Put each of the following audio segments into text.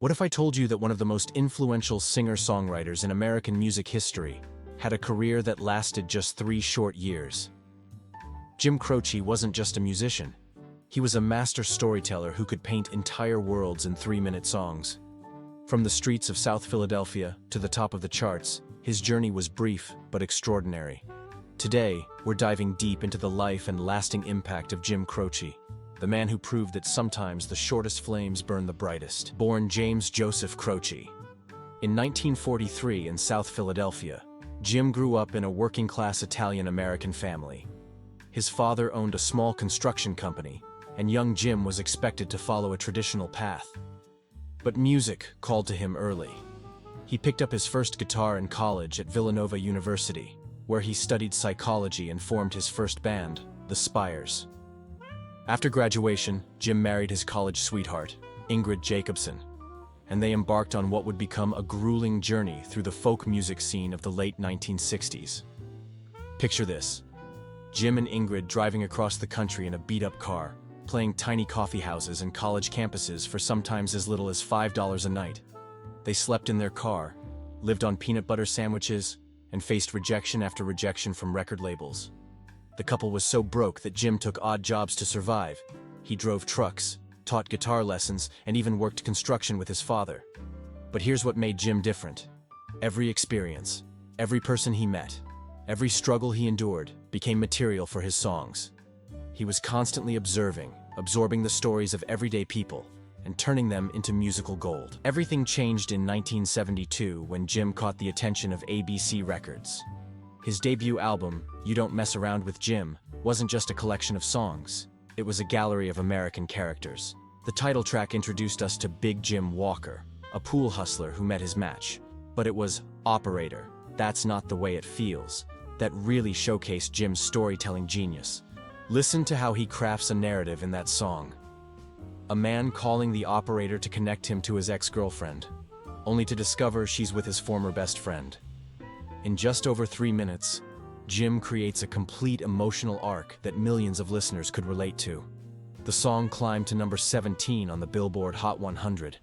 What if I told you that one of the most influential singer-songwriters in American music history had a career that lasted just 3 short years? Jim Croce wasn't just a musician. He was a master storyteller who could paint entire worlds in 3-minute songs. From the streets of South Philadelphia to the top of the charts, his journey was brief but extraordinary. Today, we're diving deep into the life and lasting impact of Jim Croce, the man who proved that sometimes the shortest flames burn the brightest. Born James Joseph Croce in 1943 in South Philadelphia, Jim grew up in a working-class Italian-American family. His father owned a small construction company, and young Jim was expected to follow a traditional path. But music called to him early. He picked up his first guitar in college at Villanova University, where he studied psychology and formed his first band, the Spires. After graduation, Jim married his college sweetheart, Ingrid Jacobson, and they embarked on what would become a grueling journey through the folk music scene of the late 1960s. Picture this: Jim and Ingrid driving across the country in a beat-up car, playing tiny coffee houses and college campuses for sometimes as little as $5 a night. They slept in their car, lived on peanut butter sandwiches, and faced rejection after rejection from record labels. The couple was so broke that Jim took odd jobs to survive. He drove trucks, taught guitar lessons, and even worked construction with his father. But here's what made Jim different. Every experience, every person he met, every struggle he endured became material for his songs. He was constantly absorbing the stories of everyday people, and turning them into musical gold. Everything changed in 1972 when Jim caught the attention of ABC Records. His debut album, You Don't Mess Around with Jim, wasn't just a collection of songs. It was a gallery of American characters. The title track introduced us to Big Jim Walker, a pool hustler who met his match. But it was Operator, That's Not the Way It Feels, that really showcased Jim's storytelling genius. Listen to how he crafts a narrative in that song. A man calling the operator to connect him to his ex-girlfriend, only to discover she's with his former best friend. In just over 3 minutes, Jim creates a complete emotional arc that millions of listeners could relate to. The song climbed to number 17 on the Billboard Hot 100,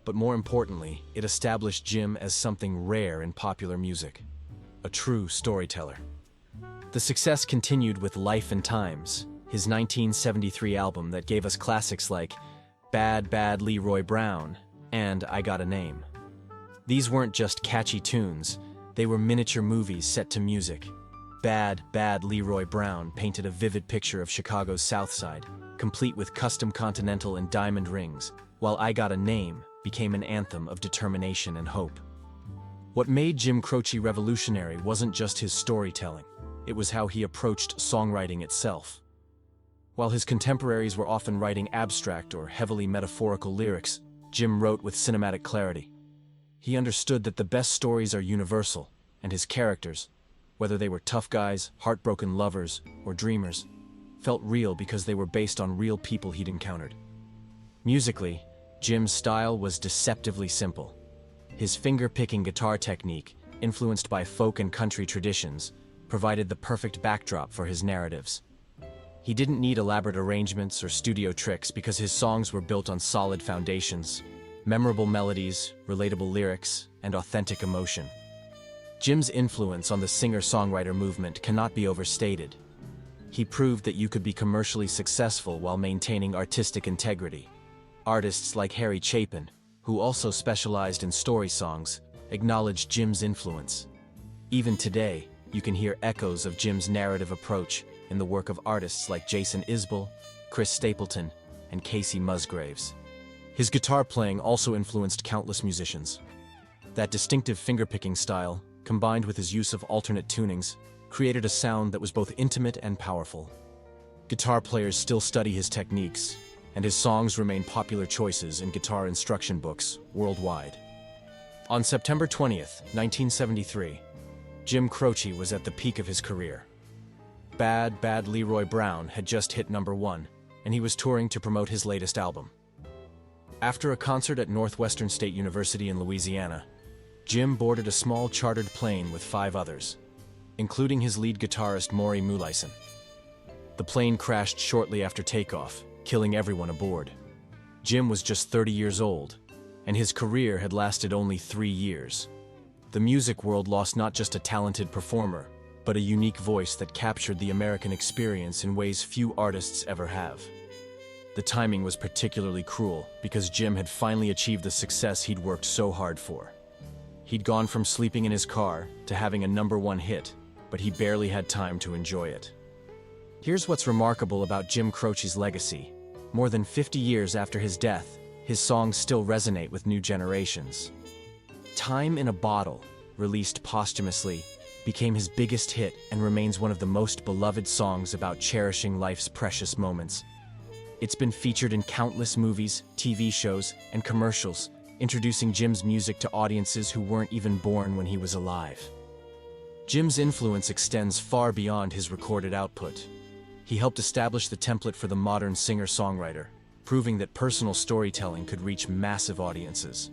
but more importantly, it established Jim as something rare in popular music, a true storyteller. The success continued with Life and Times, his 1973 album that gave us classics like Bad Leroy Brown and I Got a Name. These weren't just catchy tunes, they were miniature movies set to music. Bad Leroy Brown painted a vivid picture of Chicago's South Side, complete with custom continental and diamond rings, while I Got a Name became an anthem of determination and hope. What made Jim Croce revolutionary wasn't just his storytelling, it was how he approached songwriting itself. While his contemporaries were often writing abstract or heavily metaphorical lyrics, Jim wrote with cinematic clarity. He understood that the best stories are universal, and his characters, whether they were tough guys, heartbroken lovers, or dreamers, felt real because they were based on real people he'd encountered. Musically, Jim's style was deceptively simple. His finger-picking guitar technique, influenced by folk and country traditions, provided the perfect backdrop for his narratives. He didn't need elaborate arrangements or studio tricks because his songs were built on solid foundations, memorable melodies, relatable lyrics, and authentic emotion. Jim's influence on the singer-songwriter movement cannot be overstated. He proved that you could be commercially successful while maintaining artistic integrity. Artists like Harry Chapin, who also specialized in story songs, acknowledged Jim's influence. Even today, you can hear echoes of Jim's narrative approach in the work of artists like Jason Isbell, Chris Stapleton, and Casey Musgraves. His guitar playing also influenced countless musicians. That distinctive fingerpicking style, combined with his use of alternate tunings, created a sound that was both intimate and powerful. Guitar players still study his techniques, and his songs remain popular choices in guitar instruction books worldwide. On September 20th, 1973, Jim Croce was at the peak of his career. Bad Leroy Brown had just hit number 1, and he was touring to promote his latest album. After a concert at Northwestern State University in Louisiana, Jim boarded a small chartered plane with 5 others, including his lead guitarist Maury Muleisen. The plane crashed shortly after takeoff, killing everyone aboard. Jim was just 30 years old, and his career had lasted only 3 years. The music world lost not just a talented performer, but a unique voice that captured the American experience in ways few artists ever have. The timing was particularly cruel because Jim had finally achieved the success he'd worked so hard for. He'd gone from sleeping in his car to having a #1 hit, but he barely had time to enjoy it. Here's what's remarkable about Jim Croce's legacy. More than 50 years after his death, his songs still resonate with new generations. "Time in a Bottle," released posthumously, became his biggest hit and remains one of the most beloved songs about cherishing life's precious moments. It's been featured in countless movies, TV shows, and commercials, introducing Jim's music to audiences who weren't even born when he was alive. Jim's influence extends far beyond his recorded output. He helped establish the template for the modern singer-songwriter, proving that personal storytelling could reach massive audiences.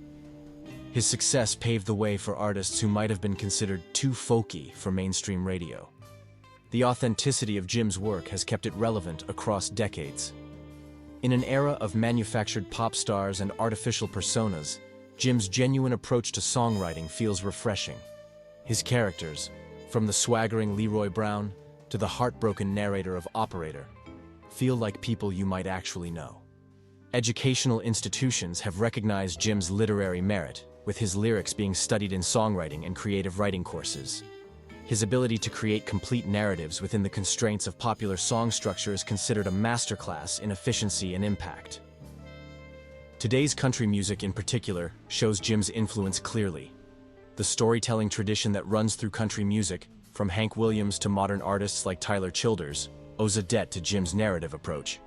His success paved the way for artists who might have been considered too folky for mainstream radio. The authenticity of Jim's work has kept it relevant across decades. In an era of manufactured pop stars and artificial personas, Jim's genuine approach to songwriting feels refreshing. His characters, from the swaggering Leroy Brown to the heartbroken narrator of Operator, feel like people you might actually know. Educational institutions have recognized Jim's literary merit, with his lyrics being studied in songwriting and creative writing courses. His ability to create complete narratives within the constraints of popular song structure is considered a masterclass in efficiency and impact. Today's country music in particular shows Jim's influence clearly. The storytelling tradition that runs through country music, from Hank Williams to modern artists like Tyler Childers, owes a debt to Jim's narrative approach.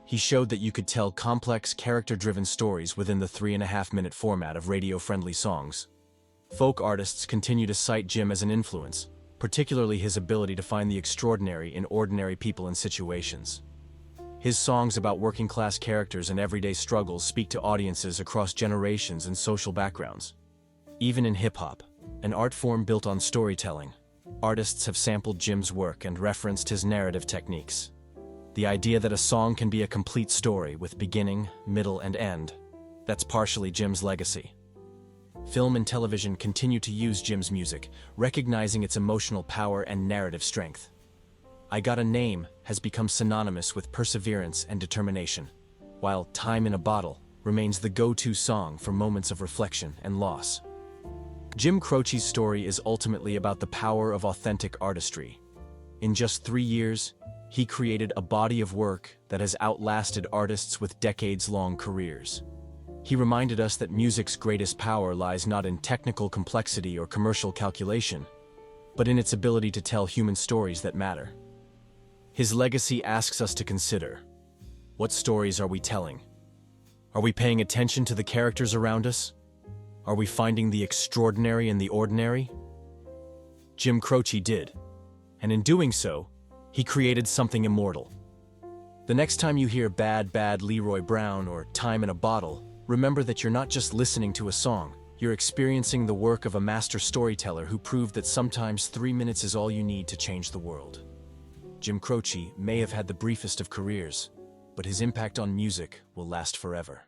He showed that you could tell complex, character-driven stories within the 3.5-minute format of radio-friendly songs. Folk artists continue to cite Jim as an influence, particularly his ability to find the extraordinary in ordinary people and situations. His songs about working-class characters and everyday struggles speak to audiences across generations and social backgrounds. Even in hip-hop, an art form built on storytelling, artists have sampled Jim's work and referenced his narrative techniques. The idea that a song can be a complete story with beginning, middle, and end, that's partially Jim's legacy. Film and television continue to use Jim's music, recognizing its emotional power and narrative strength. "I Got a Name" has become synonymous with perseverance and determination, while "Time in a Bottle" remains the go-to song for moments of reflection and loss. Jim Croce's story is ultimately about the power of authentic artistry. In just 3 years, he created a body of work that has outlasted artists with decades-long careers. He reminded us that music's greatest power lies not in technical complexity or commercial calculation, but in its ability to tell human stories that matter. His legacy asks us to consider: what stories are we telling? Are we paying attention to the characters around us? Are we finding the extraordinary in the ordinary? Jim Croce did, and in doing so, he created something immortal. The next time you hear Bad Leroy Brown or Time in a Bottle, remember that you're not just listening to a song, you're experiencing the work of a master storyteller who proved that sometimes 3 minutes is all you need to change the world. Jim Croce may have had the briefest of careers, but his impact on music will last forever.